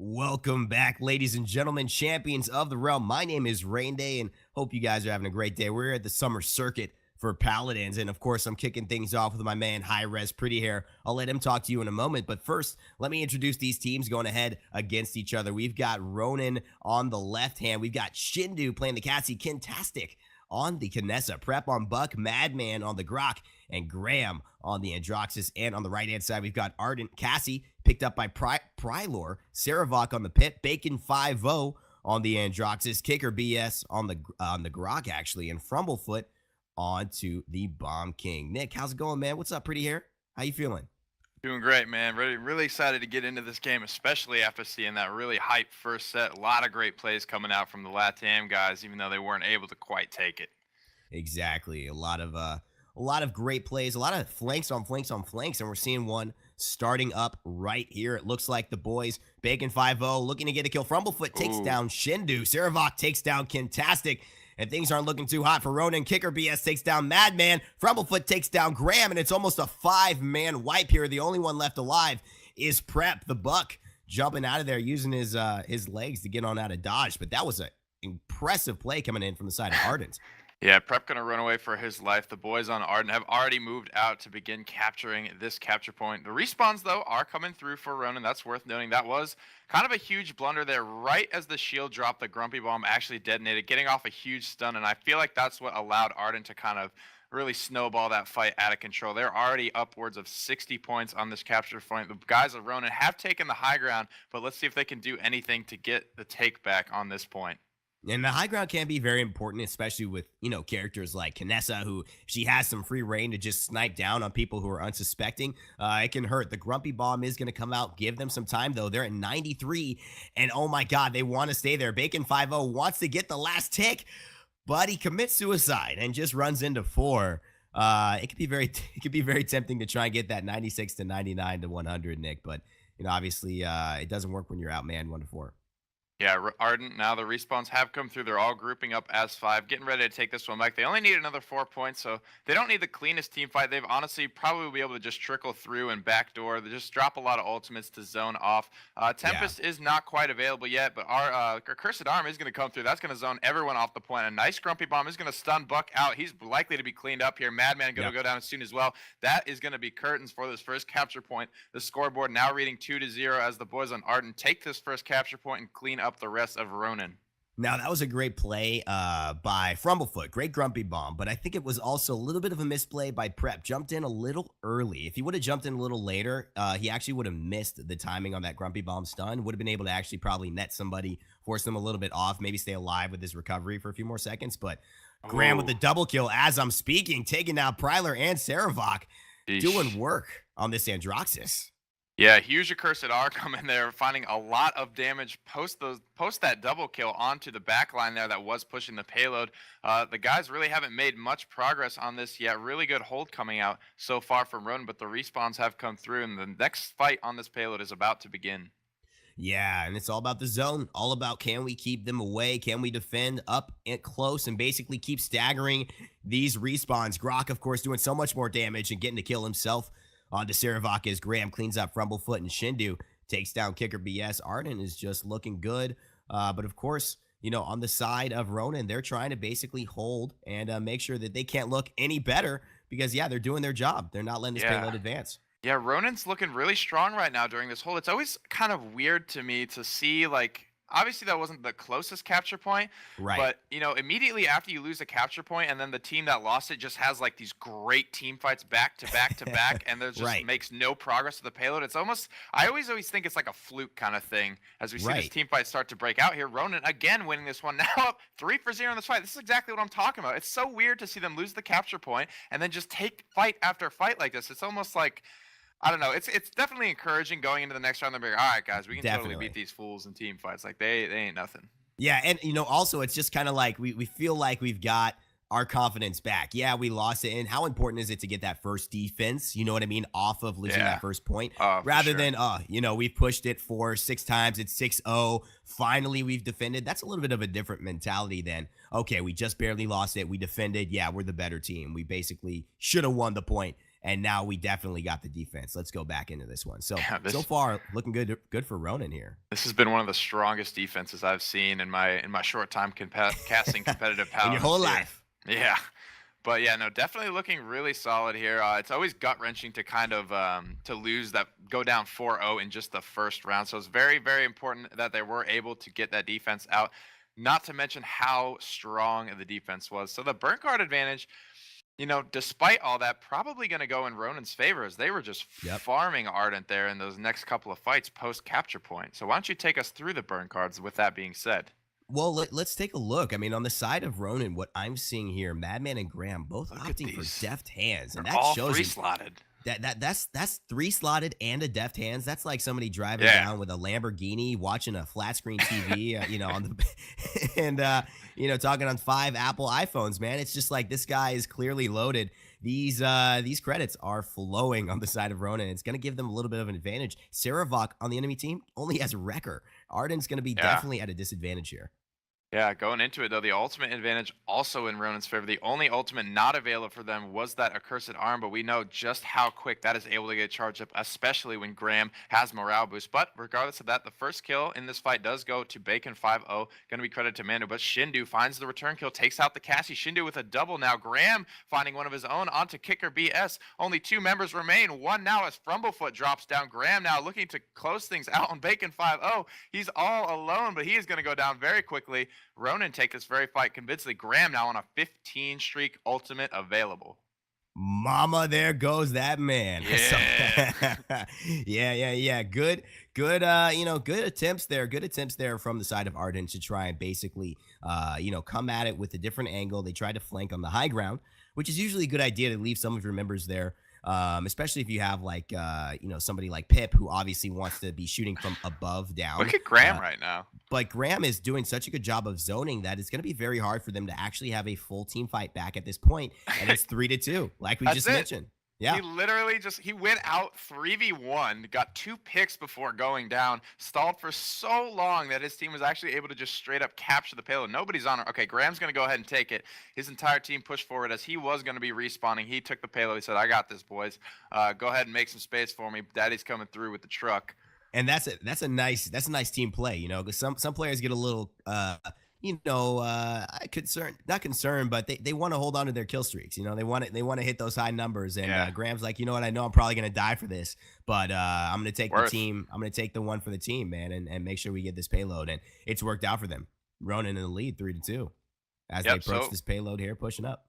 Welcome back, ladies and gentlemen, champions of the realm. My name is Rain Day, and hope you guys are having a great day. We're at the summer circuit for Paladins, and of course, I'm kicking things off with my man Hi-Rez Pretty Hair. I'll let him talk to you in a moment, but first, let me introduce these teams going ahead against each other. We've got Ronin on the left hand. We've got Shindu playing the Cassie, Kintastic on the Kinessa, Prep on Buck, Madman on the Grok, and Graham on the Androxus. And on the right-hand side, we've got Ardent Asc, picked up by Prylor, Cerevok on the Pit, Bacon 5-0 on the Androxus, kickerbs on the Grok, actually, and FrumbleFoot onto the Bomb King. Nick, how's it going, man? What's up, pretty hair? How you feeling? Doing great, man. Really excited to get into this game, especially after seeing that really hype first set. A lot of great plays coming out from the LATAM guys, even though they weren't able to quite take it. Exactly. A lot of great plays, a lot of flanks on flanks on flanks, and we're seeing one starting up right here. It looks like the boys, Bacon 5-0, looking to get a kill. FrumbleFoot takes down Shindu. Cerevok takes down Kintastic. And things aren't looking too hot for Ronin. kickerbs takes down Madman. FrumbleFoot takes down Graham, and it's almost a 5-man wipe here. The only one left alive is Prep, the Buck, jumping out of there, using his legs to get on out of dodge. But that was an impressive play coming in from the side of Ardent. Yeah, Prep gonna run away for his life. The boys on Ardent have already moved out to begin capturing this capture point. The respawns, though, are coming through for Ronin. That's worth noting. That was kind of a huge blunder there. Right as the shield dropped, the Grumpy Bomb actually detonated, getting off a huge stun, and I feel like that's what allowed Ardent to kind of really snowball that fight out of control. They're already upwards of 60 points on this capture point. The guys of Ronin have taken the high ground, but let's see if they can do anything to get the take back on this point. And the high ground can be very important, especially with, characters like Kinessa, who she has some free reign to just snipe down on people who are unsuspecting. It can hurt. The Grumpy Bomb is going to come out. Give them some time, though. They're at 93, and oh my God, they want to stay there. Bacon 5-0 wants to get the last tick, but he commits suicide and just runs into 4. It could be very tempting to try and get that 96 to 99 to 100, Nick, but obviously it doesn't work when you're out man 1-4. Yeah, Ardent, now the respawns have come through. They're all grouping up as 5, getting ready to take this one back. They only need another 4 points, so they don't need the cleanest team fight. They've honestly probably will be able to just trickle through and backdoor. They just drop a lot of ultimates to zone off. Tempest is not quite available yet, but our Cursed Arm is going to come through. That's going to zone everyone off the point. A nice Grumpy Bomb is going to stun Buck out. He's likely to be cleaned up here. Madman going to go down soon as well. That is going to be curtains for this first capture point. The scoreboard now reading 2-0 as the boys on Ardent take this first capture point and clean up the rest of Ronin. Now, that was a great play by FrumbleFoot. Great Grumpy Bomb, but I think it was also a little bit of a misplay by Prep. Jumped in a little early. If he would have jumped in a little later, he actually would have missed the timing on that Grumpy Bomb stun. Would have been able to actually probably net somebody, force them a little bit off, maybe stay alive with his recovery for a few more seconds. But Graham with the double kill as I'm speaking, taking out Prylor and Cerevok, doing work on this Androxus. Yeah, huge Accursed R coming there, finding a lot of damage post that double kill onto the back line there that was pushing the payload. The guys really haven't made much progress on this yet. Really good hold coming out so far from Ronin, but the respawns have come through, and the next fight on this payload is about to begin. Yeah, and it's all about the zone. All about, can we keep them away? Can we defend up and close and basically keep staggering these respawns? Grok, of course, doing so much more damage and getting to kill himself. On to Cerevok as Graham cleans up FrumbleFoot, and Shindu takes down kickerbs. Ardent is just looking good. But of course, on the side of Ronin, they're trying to basically hold and make sure that they can't look any better because, yeah, they're doing their job. They're not letting this payload advance. Yeah, Ronin's looking really strong right now during this hold. It's always kind of weird to me to see, like, obviously that wasn't the closest capture point, Right. but immediately after you lose a capture point and then the team that lost it just has like these great team fights back to back to back, and there just makes no progress to the payload. It's almost, I always think it's like a fluke kind of thing as we see this team fight start to break out here. Ronin again winning this one, now up 3-0 in this fight. This is exactly what I'm talking about. It's so weird to see them lose the capture point and then just take fight after fight like this. It's almost like, I don't know. It's definitely encouraging going into the next round. They're like, all right, guys, we can totally beat these fools in team fights. Like, they ain't nothing. Yeah, and, also it's just kind of like we feel like we've got our confidence back. Yeah, we lost it. And how important is it to get that first defense, you know what I mean, off of losing that first point? Rather than, we've pushed it 6 times, it's 6-0. Finally, we've defended. That's a little bit of a different mentality than, okay, we just barely lost it. We defended. Yeah, we're the better team. We basically should have won the point and now we definitely got the defense. Let's go back into this one. So Yeah, so this far looking good for Ronin here. this has been one of the strongest defenses I've seen in my short time casting competitive In your whole Paladins here. life. Yeah. But yeah, no, definitely looking really solid here. It's always gut wrenching to kind of to lose that, go down 4-0 in just the first round. So it's very, very important that they were able to get that defense out. Not to mention how strong the defense was. So the burn card advantage, despite all that, probably going to go in Ronin's favor as they were just Yep. farming Ardent there in those next couple of fights post capture point. So why don't you take us through the burn cards with that being said? Well, let's take a look. I mean, on the side of Ronin, what I'm seeing here, Madman and Graham both Look at opting for these. deft hands, They're and that all shows free you slotted. that's three slotted and a deft hands. That's like somebody driving Yeah. down with a Lamborghini, watching a flat screen TV, on the and talking on 5 Apple iPhones. Man, it's just like this guy is clearly loaded. These credits are flowing on the side of Ronin. It's going to give them a little bit of an advantage. Cerevok on the enemy team only has Wrecker. Ardent's going to be Yeah. definitely at a disadvantage here. Yeah, going into it though, the ultimate advantage also in Ronin's favor. The only ultimate not available for them was that accursed arm, but we know just how quick that is able to get charged up, especially when Graham has morale boost. But regardless of that, the first kill in this fight does go to Bacon 5-0. Going to be credited to Manu, but Shindu finds the return kill, takes out the Cassie. Shindu with a double now. Graham finding one of his own onto Kicker BS. Only 2 members remain. One now as FrumbleFoot drops down. Graham now looking to close things out on Bacon 5-0. He's all alone, but he is going to go down very quickly. Ronin take this very fight convincingly. Graham now on a 15 streak ultimate available. Mama, there goes that man. Yeah. Yeah. Good, good attempts there. Good attempts there from the side of Ardent to try and basically, come at it with a different angle. They tried to flank on the high ground, which is usually a good idea to leave some of your members there. Especially if you have like, somebody like Pip who obviously wants to be shooting from above down. Look at Graham right now. But Graham is doing such a good job of zoning that it's going to be very hard for them to actually have a full team fight back at this point. And it's 3-2, like we That's just it. mentioned. Yeah. He literally he went out 3v1, got 2 picks before going down, stalled for so long that his team was actually able to just straight up capture the payload. Nobody's on it. Okay, Graham's going to go ahead and take it. His entire team pushed forward as he was going to be respawning. He took the payload. He said, I got this, boys. Go ahead and make some space for me. Daddy's coming through with the truck. And that's a nice team play, because some players get a little not concerned, but they want to hold on to their kill streaks. They want to hit those high numbers. And Yeah. Graham's like, you know what, I know I'm probably gonna die for this, but I'm gonna take Worth. the team. I'm gonna take the one for the team, man, and make sure we get this payload. And it's worked out for them. Ronin in the lead 3-2 as they Yep, approach so- this payload here, pushing up.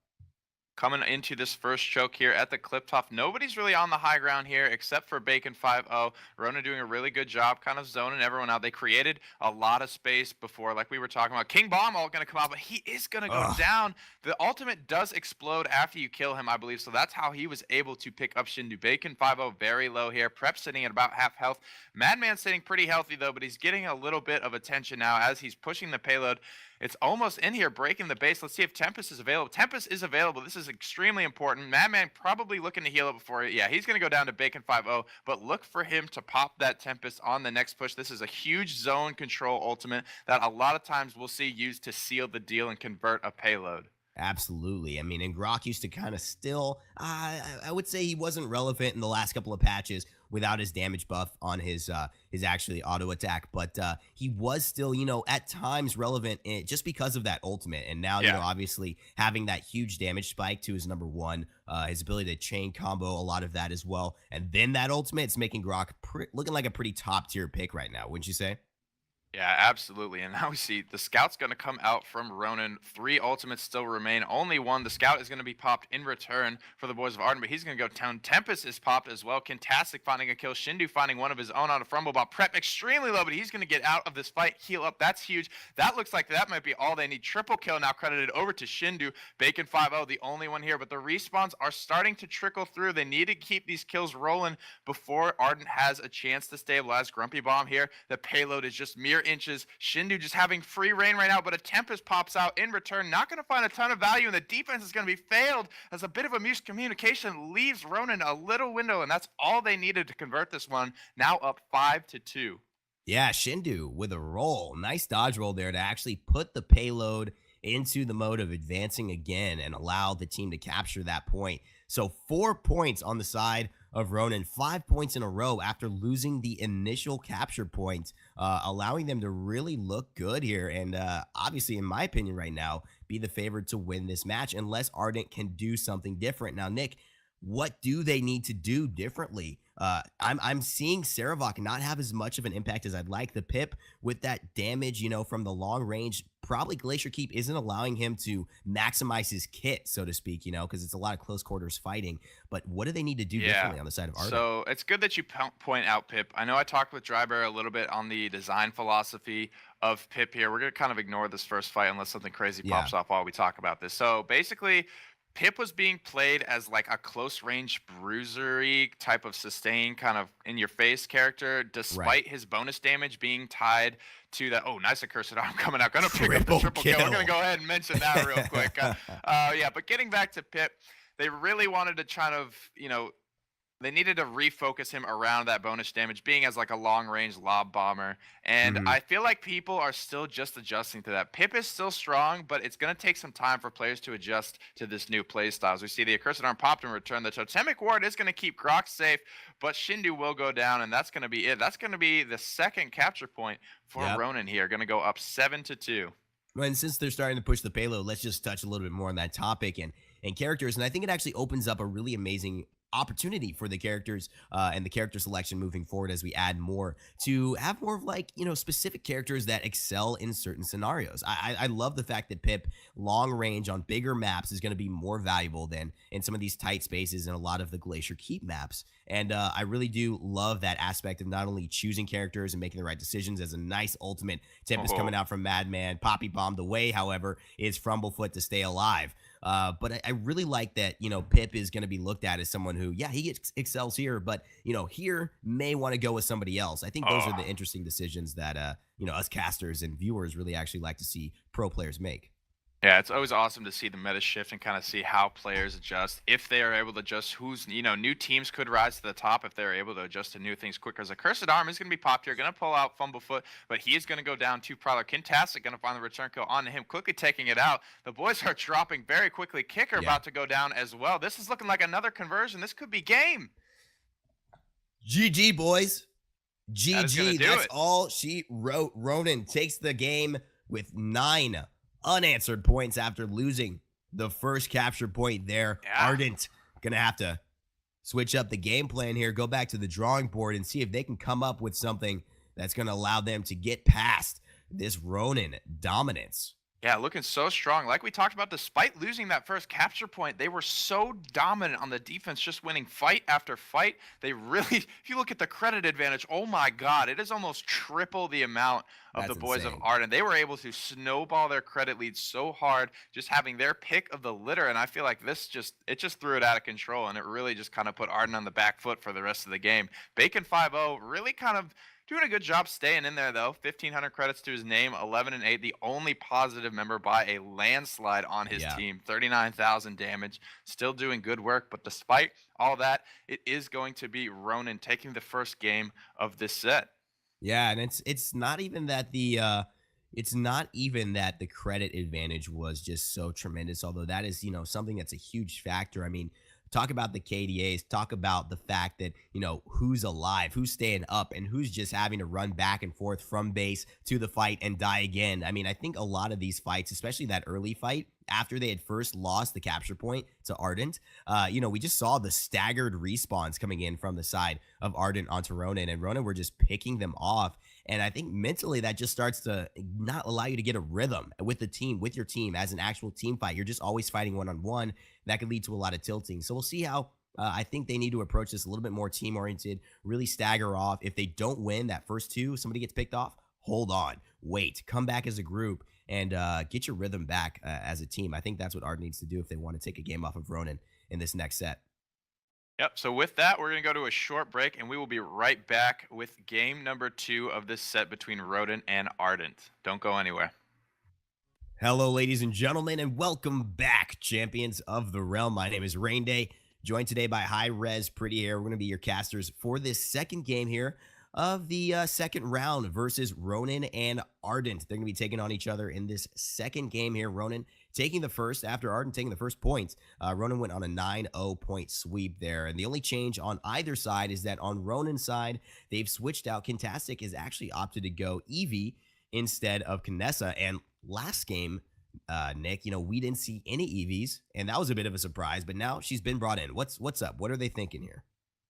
Coming into this first choke here at the clip top, nobody's really on the high ground here except for Bacon 5-0. Ronin doing a really good job kind of zoning everyone out. They created a lot of space before, like we were talking about. King Bomb all going to come out, but he is going to go down. The ultimate does explode after you kill him, I believe, so that's how he was able to pick up Shindu. Bacon 5-0 very low here. Prep sitting at about half health. Madman sitting pretty healthy, though, but he's getting a little bit of attention now as he's pushing the payload. It's almost in here, breaking the base. Let's see if Tempest is available. Tempest is available. This is extremely important. Madman probably looking to heal it before. Yeah, he's going to go down to Bacon 5-0, but look for him to pop that Tempest on the next push. This is a huge zone control ultimate that a lot of times we'll see used to seal the deal and convert a payload. Absolutely. I mean, and Grok used to kind of still, I would say he wasn't relevant in the last couple of patches without his damage buff on his actually auto attack, but he was still, at times relevant just because of that ultimate. And now, obviously having that huge damage spike to his number 1, his ability to chain combo, a lot of that as well. And then that ultimate, it's making Grok looking like a pretty top tier pick right now, wouldn't you say? Yeah, absolutely. And now we see the Scout's going to come out from Ronin. 3 ultimates still remain. Only 1. The Scout is going to be popped in return for the boys of Ardent, but he's going to go down. Tempest is popped as well. Kintastic finding a kill. Shindu finding one of his own on a Frumblebot. Prep extremely low, but he's going to get out of this fight. Heal up. That's huge. That looks like that might be all they need. Triple kill now credited over to Shindu. Bacon 5-0, the only one here, but the respawns are starting to trickle through. They need to keep these kills rolling before Ardent has a chance to stabilize. Grumpy Bomb here. The payload is just mere inches. Shindu just having free reign right now, but a Tempest pops out in return. Not going to find a ton of value, and the defense is going to be failed as a bit of a miscommunication leaves Ronin a little window, and that's all they needed to convert this one. Now up 5-2. Yeah, Shindu with a roll. Nice dodge roll there to actually put the payload into the mode of advancing again and allow the team to capture that point. So 4 points on the side of Ronin, 5 points in a row after losing the initial capture point, allowing them to really look good here. And obviously, in my opinion, right now, be the favorite to win this match unless Ardent can do something different. Now, Nick, what do they need to do differently? I'm seeing Cerevok not have as much of an impact as I'd like. The Pip with that damage, from the long range, probably Glacier Keep isn't allowing him to maximize his kit, so to speak, because it's a lot of close quarters fighting. But what do they need to do differently on the side of Ardent? So it's good that you point out Pip. I know I talked with Drybear a little bit on the design philosophy of Pip here. We're going to kind of ignore this first fight unless something crazy pops off while we talk about this. So basically, Pip was being played as like a close range bruisery type of sustain kind of in your face character, despite his bonus damage being tied to that. Oh, nice accursed arm coming out. Gonna pick up the triple kill. We're gonna go ahead and mention that real quick. But getting back to Pip, they really wanted to kind of, they needed to refocus him around that bonus damage, being as like a long-range lob bomber. And I feel like people are still just adjusting to that. Pip is still strong, but it's going to take some time for players to adjust to this new playstyle. As we see the Accursed Arm popped in return. The Totemic Ward is going to keep Grok safe, but Shindu will go down, and that's going to be it. That's going to be the second capture point for Ronin here. Going to go up 7-2. And since they're starting to push the payload, let's just touch a little bit more on that topic and characters. And I think it actually opens up a really amazing opportunity for the characters and the character selection moving forward as we add more to have more of like, specific characters that excel in certain scenarios. I love the fact that Pip long range on bigger maps is going to be more valuable than in some of these tight spaces and a lot of the Glacier Keep maps. And I really do love that aspect of not only choosing characters and making the right decisions as a nice ultimate tip is coming out from Madman. Poppy Bomb the way, however, is FrumbleFoot to stay alive. But I really like that, Pip is going to be looked at as someone who, he excels here, but, here may want to go with somebody else. I think those are the interesting decisions that, us casters and viewers really actually like to see pro players make. Yeah, it's always awesome to see the meta shift and kind of see how players adjust. If they are able to adjust, new teams could rise to the top if they're able to adjust to new things quicker. As a Cursed Arm is going to be popped here, going to pull out FrumbleFoot, but he is going to go down to Prylor. Kintastic going to find the return kill onto him, quickly taking it out. The boys are dropping very quickly. Kicker about to go down as well. This is looking like another conversion. This could be game. GG, boys. GG. That's all she wrote. Ronin takes the game with 9 unanswered points after losing the first capture point there. Ardent gonna have to switch up the game plan here, go back to the drawing board and see if they can come up with something that's gonna allow them to get past this Ronin dominance. Yeah, looking so strong. Like we talked about, despite losing that first capture point, they were so dominant on the defense, just winning fight after fight. They really, if you look at the credit advantage, oh my God, it is almost triple the amount of the boys of Ardent. They were able to snowball their credit lead so hard, just having their pick of the litter. And I feel like it just threw it out of control, and it really just kind of put Ardent on the back foot for the rest of the game. Bacon 5-0 really kind of doing a good job staying in there, though. 1,500 credits to his name, 11-8, the only positive member by a landslide on his team. 39,000 damage, still doing good work. But despite all that, it is going to be Ronin taking the first game of this set. Yeah, and it's not even that the credit advantage was just so tremendous, although that is, something that's a huge factor. I mean, talk about the KDAs, talk about the fact that, who's alive, who's staying up, and who's just having to run back and forth from base to the fight and die again. I mean, I think a lot of these fights, especially that early fight, after they had first lost the capture point to Ardent, we just saw the staggered respawns coming in from the side of Ardent onto Ronin, and Ronin were just picking them off. And I think mentally that just starts to not allow you to get a rhythm with the team, with your team as an actual team fight. You're just always fighting one-on-one. That could lead to a lot of tilting. So we'll see how I think they need to approach this a little bit more team-oriented, really stagger off. If they don't win that first 2, somebody gets picked off, hold on, wait, come back as a group and get your rhythm back as a team. I think that's what Ardent needs to do if they want to take a game off of Ronin in this next set. Yep, so with that, we're going to go to a short break, and we will be right back with game number 2 of this set between Ronin and Ardent. Don't go anywhere. Hello, ladies and gentlemen, and welcome back, champions of the realm. My name is Rain Day, joined today by Hi-Rez Pretty Hair. We're going to be your casters for this second game here of the second round versus Ronin and Ardent. They're going to be taking on each other in this second game here. Ronin taking the first after Ardent taking the first points. Ronin went on a 9-0 point sweep there. And the only change on either side is that on Ronin's side, they've switched out. Kintastic has actually opted to go Eevee instead of Kinessa. And last game, Nick, we didn't see any EVs, and that was a bit of a surprise, but now she's been brought in. What's up? What are they thinking here?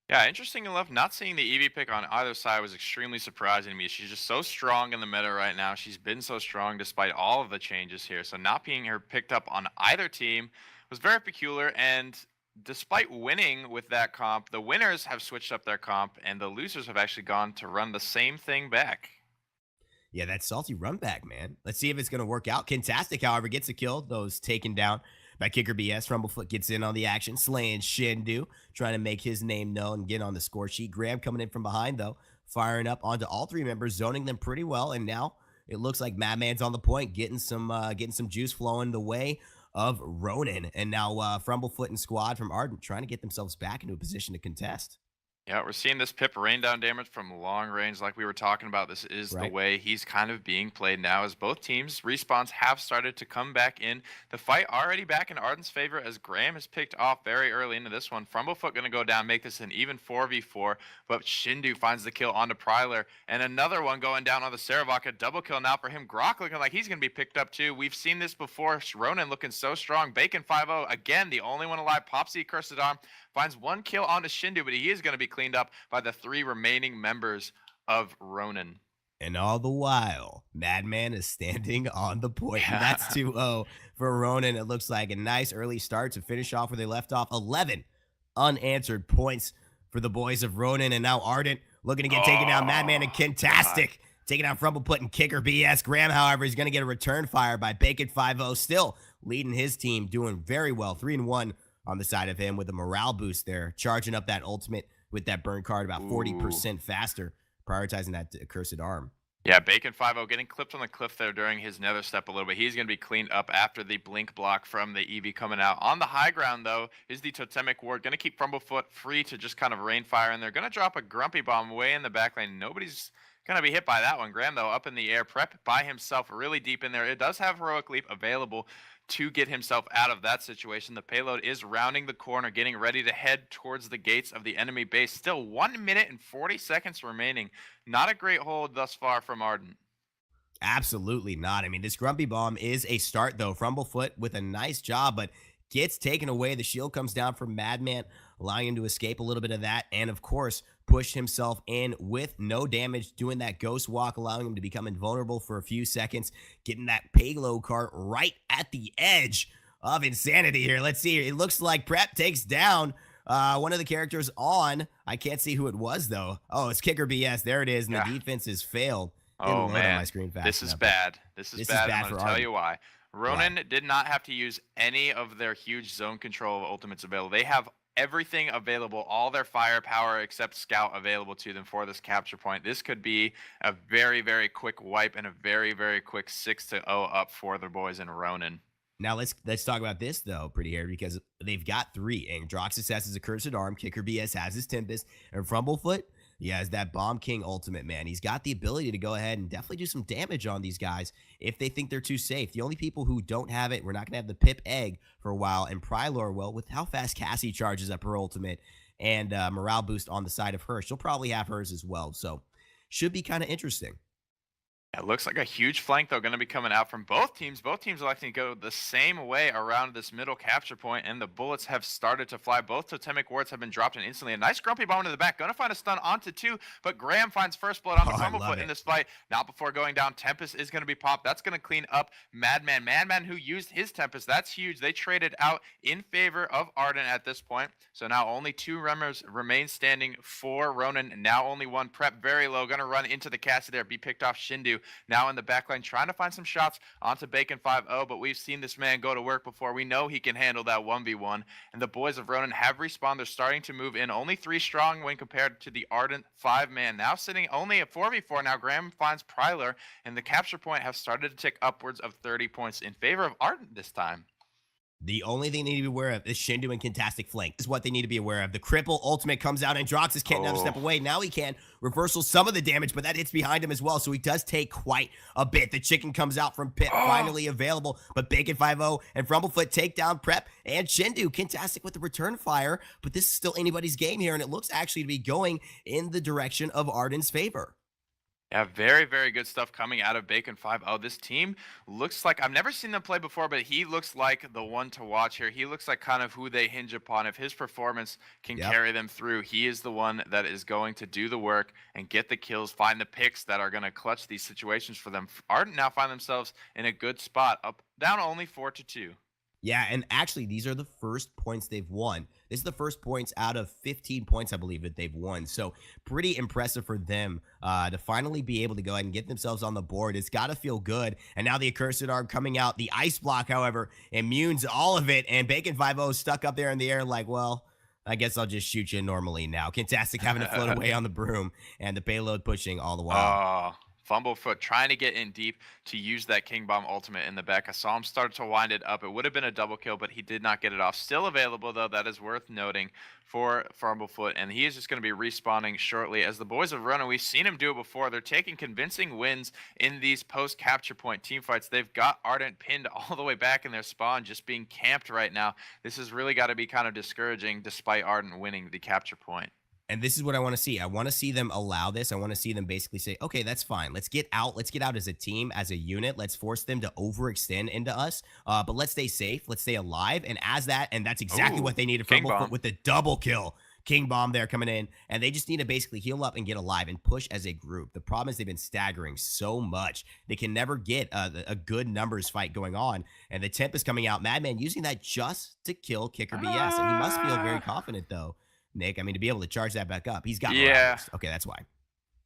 Yeah, interesting enough, not seeing the Eevee pick on either side was extremely surprising to me. She's just so strong in the meta right now. She's been so strong despite all of the changes here. So not being her picked up on either team was very peculiar. And despite winning with that comp, the winners have switched up their comp, and the losers have actually gone to run the same thing back. Yeah, that salty run back, man. Let's see if it's going to work out. Kintastic, however, gets a kill. Those taken down by kickerbs. FrumbleFoot gets in on the action, slaying Shindu, trying to make his name known and get on the score sheet. Graham coming in from behind, though, firing up onto all three members, zoning them pretty well. And now it looks like Madman's on the point, getting some juice flowing the way of Ronin. And now FrumbleFoot and squad from Ardent trying to get themselves back into a position to contest. Yeah, we're seeing this Pip rain down damage from long range like we were talking about. This is the Right. way he's kind of being played now as both teams' respawns have started to come back in. The fight already back in Arden's favor as Graham has picked off very early into this one. FrumbleFoot going to go down, make this an even 4v4, but Shindu finds the kill onto Prylor, and another one going down on the Cerevok. A double kill now for him. Grok looking like he's going to be picked up too. We've seen this before. Ronin looking so strong. Bacon 5-0, again, the only one alive. Popsy Cursed Arm finds one kill onto Shindu, but he is going to be cleaned up by the three remaining members of Ronin. And all the while, Madman is standing on the point. And that's 2-0 for Ronin. It looks like a nice early start to finish off where they left off. 11 unanswered points for the boys of Ronin. And now Ardent looking to get taken down. Madman and Kintastic taking out FrumbleFoot and kickerbs. Graham, however, is going to get a return fire by Bacon 5-0. Still leading his team, doing very well. 3-1 on the side of him with a morale boost there, charging up that ultimate with that burn card about 40% faster, prioritizing that cursed arm. Yeah, Bacon 5-0 getting clipped on the cliff there during his nether step a little bit. He's going to be cleaned up after the blink block from the Eevee coming out. On the high ground, though, is the Totemic Ward. Going to keep FrumbleFoot free to just kind of rain fire, and they're going to drop a Grumpy Bomb way in the back lane. Nobody's going to be hit by that one. Graham, though, up in the air, prep by himself, really deep in there. It does have Heroic Leap available to get himself out of that situation. The payload is rounding the corner, getting ready to head towards the gates of the enemy base. Still 1 minute and 40 seconds remaining. Not a great hold thus far from Ardent. Absolutely not. I mean, this Grumpy Bomb is a start, though. FrumbleFoot with a nice job, but gets taken away. The shield comes down from Madman, allowing him to escape a little bit of that. And, of course, push himself in with no damage, doing that ghost walk, allowing him to become invulnerable for a few seconds, getting that payload cart right at the edge of insanity here. Let's see. It looks like Prep takes down one of the characters on. I can't see who it was, though. Oh, it's kickerbs. There it is, and the defense has failed. Oh, man. On my screen fast this is enough, bad. This is bad. I'm going to tell you why. Ronin Why? did not have to use any of their huge zone control ultimates available. They have everything available, all their firepower except Scout available to them for this capture point. This could be a very, very quick wipe and a very, very quick 6-0 up for the boys in Ronin. Now let's talk about this though, pretty hair, because they've got three. And Droxus has his Accursed Arm, kickerbs has his Tempest, and FrumbleFoot, he has that Bomb King ultimate, man. He's got the ability to go ahead and definitely do some damage on these guys if they think they're too safe. The only people who don't have it, we're not going to have the Pip Egg for a while, and Prylor, well, with how fast Cassie charges up her ultimate and morale boost on the side of her, she'll probably have hers as well. So should be kind of interesting. It looks like a huge flank, though, going to be coming out from both teams. Both teams electing to go the same way around this middle capture point, and the bullets have started to fly. Both Totemic Wards have been dropped in instantly. A nice Grumpy Bomb into the back. Going to find a stun onto two, but Graham finds first blood on the FrumbleFoot in this fight. Not before going down. Tempest is going to be popped. That's going to clean up Madman. Madman, who used his Tempest. That's huge. They traded out in favor of Ardent at this point. So now only two members remain standing for Ronin. Now only one. Prep very low. Going to run into the Cassie there. Be picked off Shindu. Now in the backline, trying to find some shots onto Bacon 5-0, but we've seen this man go to work before. We know he can handle that 1v1, and the boys of Ronin have respawned. They're starting to move in. Only 3 strong when compared to the Ardent 5-man. Now sitting only at 4v4. Now Graham finds Prylor, and the capture point has started to tick upwards of 30 points in favor of Ardent this time. The only thing they need to be aware of is Shindu and Kintastic flank. This is what they need to be aware of. The cripple ultimate comes out and Droxus can't never step Oh. away. Now he can reversal some of the damage, but that hits behind him as well. So he does take quite a bit. The chicken comes out from Pip, finally available, but Bacon 5-0 and FrumbleFoot take down Prep and Shindu. Kintastic with the return fire, but this is still anybody's game here, and it looks actually to be going in the direction of Ardent's favor. Yeah, very, very good stuff coming out of Bacon 5. This team looks like I've never seen them play before, but he looks like the one to watch here. He looks like kind of who they hinge upon. If his performance can carry them through, he is the one that is going to do the work and get the kills, find the picks that are going to clutch these situations for them. Ardent now find themselves in a good spot, up down only 4-2. Yeah, and actually, these are the first points they've won. This is the first points out of 15 points, I believe, that they've won. So pretty impressive for them to finally be able to go ahead and get themselves on the board. It's got to feel good. And now the Accursed Arm coming out. The Ice Block, however, immunes all of it. And Bacon 5-0 stuck up there in the air like, well, I guess I'll just shoot you normally now. Kintastic having to float away on the broom and the payload pushing all the while. Oh, FrumbleFoot trying to get in deep to use that King Bomb ultimate in the back. I saw him start to wind it up. It would have been a double kill, but he did not get it off. Still available, though. That is worth noting for FrumbleFoot, and he is just going to be respawning shortly. As the boys of Ronin, we've seen him do it before. They're taking convincing wins in these post-capture point team fights. They've got Ardent pinned all the way back in their spawn, just being camped right now. This has really got to be kind of discouraging, despite Ardent winning the capture point. And this is what I want to see. I want to see them allow this. I want to see them basically say, okay, that's fine. Let's get out. Let's get out as a team, as a unit. Let's force them to overextend into us. But let's stay safe. Let's stay alive. And as that, and that's exactly what they needed from FrumbleFoot with the double kill. King Bomb there coming in. And they just need to basically heal up and get alive and push as a group. The problem is they've been staggering so much. They can never get a good numbers fight going on. And the temp is coming out. Madman using that just to kill Kicker BS. And he must feel very confident, though. Nick, I mean, to be able to charge that back up, he's got Morale. Okay, that's why.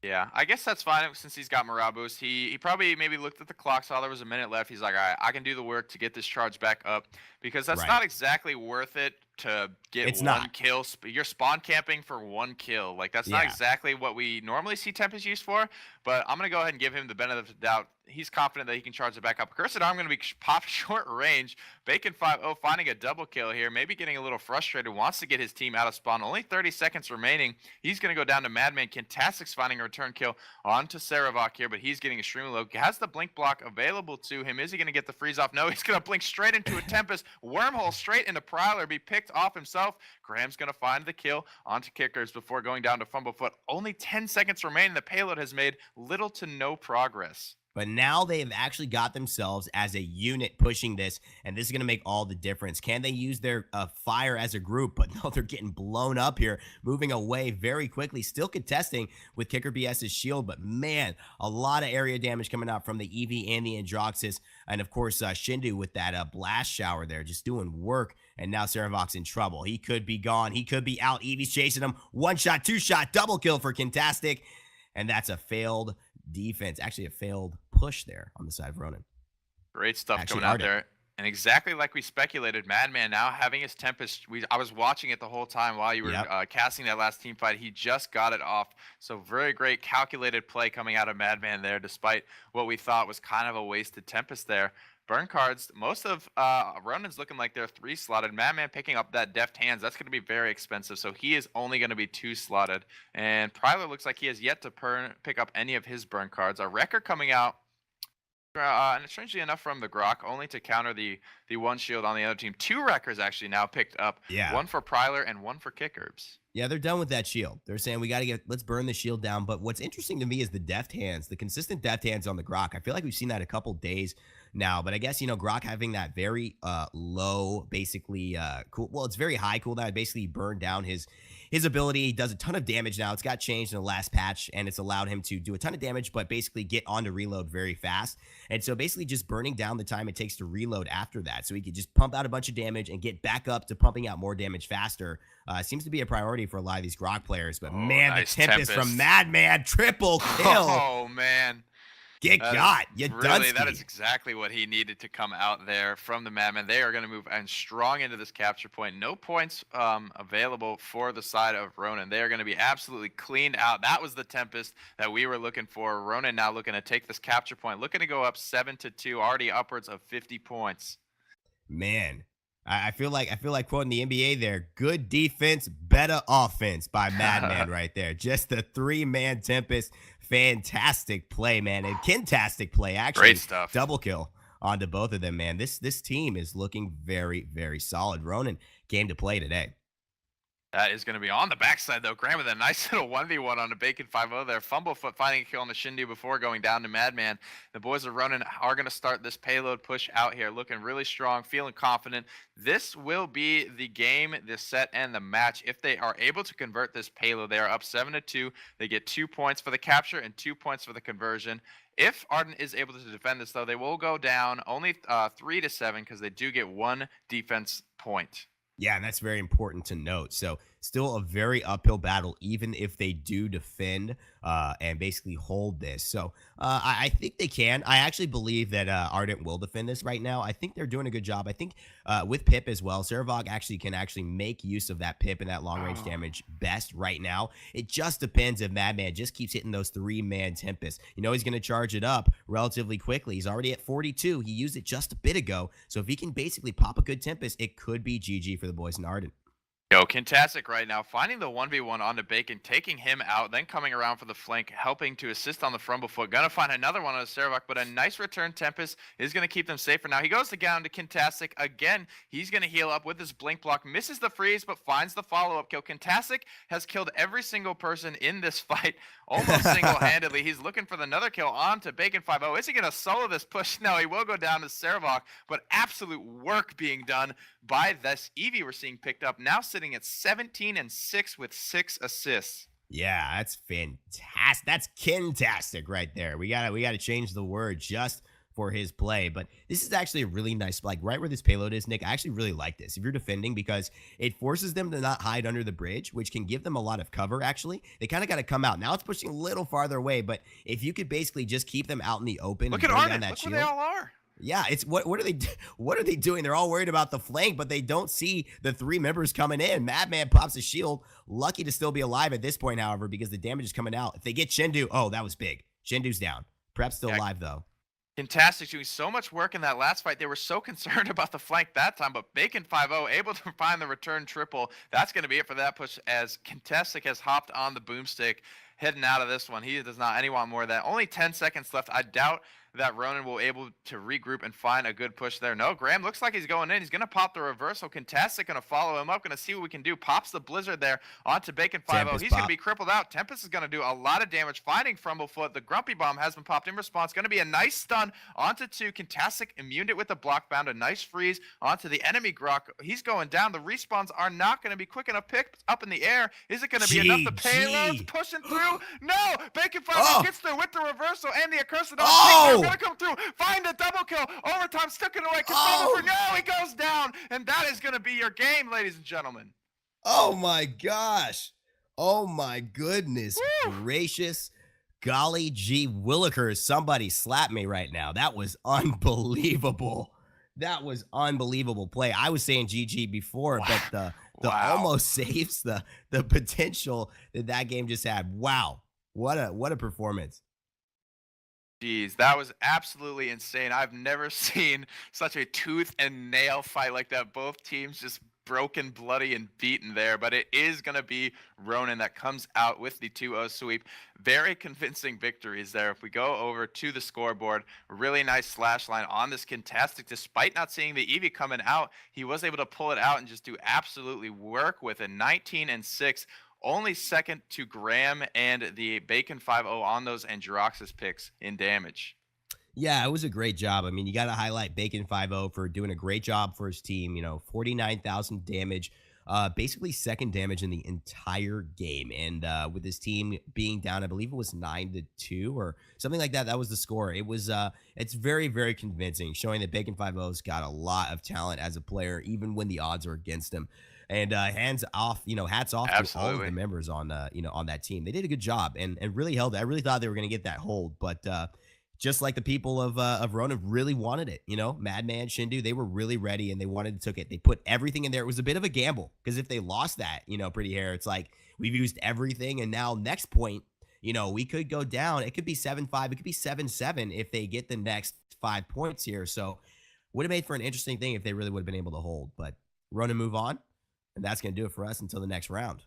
Yeah, I guess that's fine since he's got morale boost. He probably maybe looked at the clock, saw there was a minute left. He's like, all right, I can do the work to get this charge back up because that's not exactly worth it to get one kill. You're spawn camping for one kill. Like, that's not exactly what we normally see Tempest used for, but I'm going to go ahead and give him the benefit of the doubt. He's confident that he can charge it back up. Cursed Arm going to be popped short range. Bacon 5-0 finding a double kill here. Maybe getting a little frustrated. Wants to get his team out of spawn. Only 30 seconds remaining. He's going to go down to Madman. Kintastic's finding a return kill onto Cerevok here, but he's getting extremely low. Has the blink block available to him. Is he going to get the freeze off? No, he's going to blink straight into a Tempest. Wormhole straight into Prylor. Be picked off himself. Graham's going to find the kill onto Kickers before going down to FrumbleFoot. Only 10 seconds remaining. The payload has made little to no progress. But now they've actually got themselves as a unit pushing this, and this is going to make all the difference. Can they use their fire as a group? But no, they're getting blown up here, moving away very quickly, still contesting with Kicker BS's shield. But man, a lot of area damage coming out from the EV and the Androxus. And of course, Shindu with that blast shower there, just doing work. And now Cerevok's in trouble. He could be gone. He could be out. Eevee's chasing him. One shot, two shot, double kill for Kintastic. And that's a failed defense, actually a failed push there on the side of Ronin. Great stuff coming out there. And exactly like we speculated, Madman now having his Tempest. I was watching it the whole time while you were casting that last team fight. He just got it off. So very great calculated play coming out of Madman there, despite what we thought was kind of a wasted Tempest there. Burn cards, most of Ronin's looking like they're 3-slotted. Madman picking up that deft hands, that's going to be very expensive. So he is only going to be 2-slotted. And Prylor looks like he has yet to pick up any of his burn cards. A Wrecker coming out. And strangely enough from the Grok, only to counter the one shield on the other team. 2 Wreckers actually now picked up. One for Prylor and one for kickerbs. Yeah, they're done with that shield. They're saying let's burn the shield down. But what's interesting to me is the deft hands, the consistent deft hands on the Grok. I feel like we've seen that a couple days now, but I guess, Grok having that very low, basically cool. Well, it's very high cooldown. Basically burned down his ability. He does a ton of damage now. It's got changed in the last patch, and it's allowed him to do a ton of damage, but basically get onto reload very fast. And so basically just burning down the time it takes to reload after that. So he could just pump out a bunch of damage and get back up to pumping out more damage faster. Seems to be a priority for a lot of these Grok players. But man, nice the Tempest from Madman, triple kill. Oh, man. Get got. You really, that is exactly what he needed to come out there from the Madman. They are going to move and strong into this capture point. No points available for the side of Ronin. They are going to be absolutely cleaned out. That was the Tempest that we were looking for. Ronin now looking to take this capture point, looking to go up 7-2, already upwards of 50 points. Man, I feel like quoting the NBA there. Good defense, better offense by Madman right there. Just the three-man Tempest. Fantastic play, man. And Kintastic play, Great actually. stuff. Double kill onto both of them, man. This team is looking very, very solid. Ronin came to play today. That is going to be on the backside, though. Graham with a nice little 1v1 on a Bacon 5-0 there. FrumbleFoot finding a kill on the Shindu before going down to Madman. The boys of Ronin are going to start this payload push out here, looking really strong, feeling confident. This will be the game, the set, and the match. If they are able to convert this payload, they are up 7-2. They get 2 points for the capture and 2 points for the conversion. If Ardent is able to defend this, though, they will go down only 3-7 because they do get 1 defense point. Yeah, and that's very important to note. So still a very uphill battle, even if they do defend and basically hold this. So I think they can. I actually believe that Ardent will defend this right now. I think they're doing a good job. I think with Pip as well, Cerevok can actually make use of that Pip and that long range damage best right now. It just depends if Madman just keeps hitting those three-man Tempests. You know, he's going to charge it up relatively quickly. He's already at 42. He used it just a bit ago. So if he can basically pop a good Tempest, it could be GG for the boys in Ardent. Yo, Kintastic right now, finding the 1v1 onto Bacon, taking him out, then coming around for the flank, helping to assist on the FrumbleFoot. Gonna find another one on the Cerevok, but a nice return Tempest is gonna keep them safe for now. He goes down to Kintastic again. He's gonna heal up with his blink block, misses the freeze, but finds the follow-up kill. Kintastic has killed every single person in this fight, almost single-handedly. He's looking for another kill onto Bacon 5-0. Is he gonna solo this push? No, he will go down to Cerevok, but absolute work being done by this Eevee we're seeing picked up, now sitting at 17-6 with 6 assists. Yeah, that's fantastic. That's Kintastic right there. We gotta change the word just for his play. But this is actually a really nice, like right where this payload is, Nick. I actually really like this. If you're defending, because it forces them to not hide under the bridge, which can give them a lot of cover. Actually, they kind of got to come out. Now it's pushing a little farther away, but if you could basically just keep them out in the open, Look and at bring Ardent. down that Look shield. where they all are. Yeah, it's what are they doing? They're all worried about the flank, but they don't see the three members coming in. Madman pops a shield, lucky to still be alive at this point, however, because the damage is coming out. If they get Shindu, oh, that was big. Shindu's down. Prep's still alive though. Kintastic doing so much work in that last fight. They were so concerned about the flank that time, but Bacon 5-0 able to find the return triple. That's going to be it for that push, as Kintastic has hopped on the boomstick, heading out of this one. He does not want more of that. Only 10 seconds left. I doubt that Ronin will able to regroup and find a good push there. No, Graham looks like he's going in. He's going to pop the reversal. Kintastic going to follow him up. Going to see what we can do. Pops the Blizzard there onto Bacon 5-0. He's going to be crippled out. Tempest is going to do a lot of damage finding FrumbleFoot. The Grumpy Bomb has been popped in response. Going to be a nice stun onto 2. Kintastic immuned it with the block, found a nice freeze onto the enemy Grok. He's going down. The respawns are not going to be quick enough. Picked up in the air. Is it going to be enough? The payload's pushing through. No! Bacon 5-0 gets there with the reversal and the accursed going to come through. Find a double kill. Overtime, stuck it away. No, he goes down. And that is going to be your game, ladies and gentlemen. Oh, my gosh. Oh, my goodness gracious. Golly gee willikers. Somebody slap me right now. That was unbelievable. That was unbelievable play. I was saying GG before, but the almost saves the potential that game just had. Wow. What a performance. Jeez, that was absolutely insane. I've never seen such a tooth and nail fight like that. Both teams just broken, bloody, and beaten there. But it is going to be Ronin that comes out with the 2-0 sweep. Very convincing victories there. If we go over to the scoreboard, really nice slash line on this Kintastic. Despite not seeing the Eevee coming out, he was able to pull it out and just do absolutely work with it. 19-6. Only second to Graham and the Bacon 5-0 on those Androxus picks in damage. Yeah, it was a great job. I mean, you got to highlight Bacon 5-0 for doing a great job for his team. You know, 49,000 damage, basically second damage in the entire game. And with his team being down, I believe it was 9-2 or something like that. That was the score. It was, it's very, very convincing, showing that Bacon 5-0's got a lot of talent as a player, even when the odds are against him. And hats off to all of the members on on that team. They did a good job and really held it. I really thought they were going to get that hold, but just like the people of Ronin really wanted it. You know, Madman, Shindu, they were really ready and they wanted to took it. They put everything in there. It was a bit of a gamble because if they lost that, Pretty Hair, it's like we've used everything, and now next point, we could go down. It could be 7-5. It could be 7-7 if they get the next 5 points here. So Would have made for an interesting thing if they really would have been able to hold. But Ronin move on, and that's going to do it for us until the next round.